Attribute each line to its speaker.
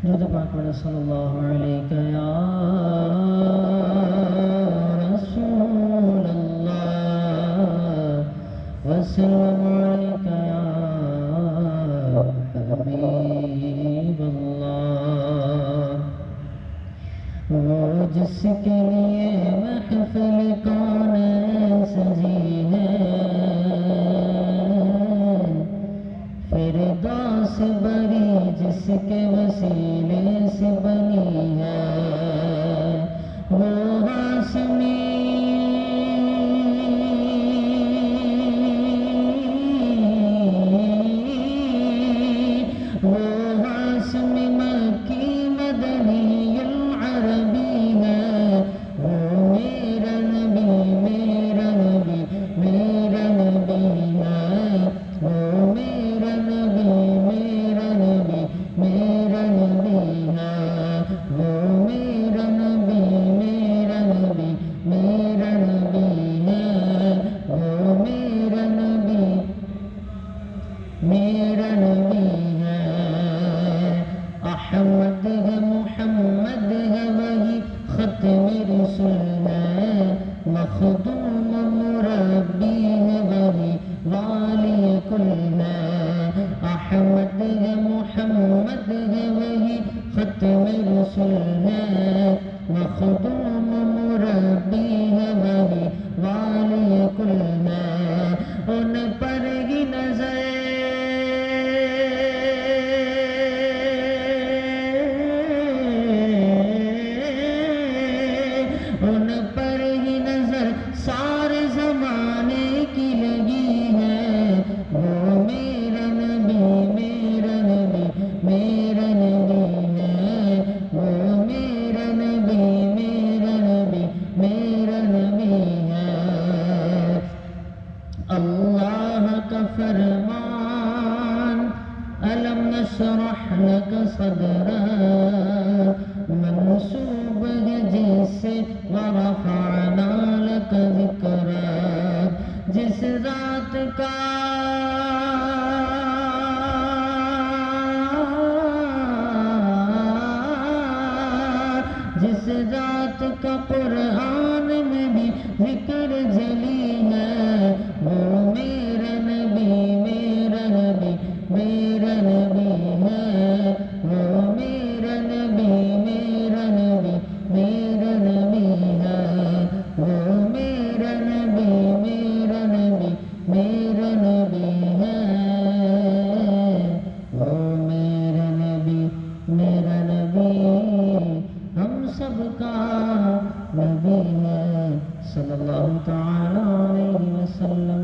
Speaker 1: درود پاک پڑھیں صلی اللہ علیہ یا رسول اللہ وسلم علیک یا حبیب اللہ. وہ جس کے لیے محفل کون سجی ہے، فردوس بری جس کے وسیلے سے بنی ہے. وہ ہاشمی مکی مدنی العربی ہے. وہ میرا نبی میرا نبی میرا نبی ہے. وہ میرا نبی میرا نبی میرا نبی ہے. وہ میرا نبی میرا نبی میرا نبی ہے. وہ میرا نبی میرا نبی ہے. احمد ہے محمد ہے وہی ختم رسول ہے. مخدوم مربی ہے وہی والی کل ہے. احمد ہے محمد ہے وہی ختم رسول ہے. مخدوم مربی ہے وہی والی کل ہے. ان پر ہی نظر ان پر ہی نظر سارے زمانے کی لگی ہے. وہ میرا نبی میرا نبی میرا نبی ہے. وہ میرا نبی میرا نبی میرا نبی ہے. اللہ کا فرمان الم نشرح لک صدرک منسوب ہے جس سے ورفعنا لک ذکرک. جس ذات کا جس ذات کا قرآن میں بھی ذکر جلی ہے. وہ میرا نبی میرا نبی میرا نبی ہے. وہ میرا نبی میرا نبی میرا نبی ہے. وہ میرا نبی میرا نبی میرا نبی ہے. وہ میرا نبی میرا نبی ہم سب کا نبی ہے صلی اللہ تعالی علیہ وسلم.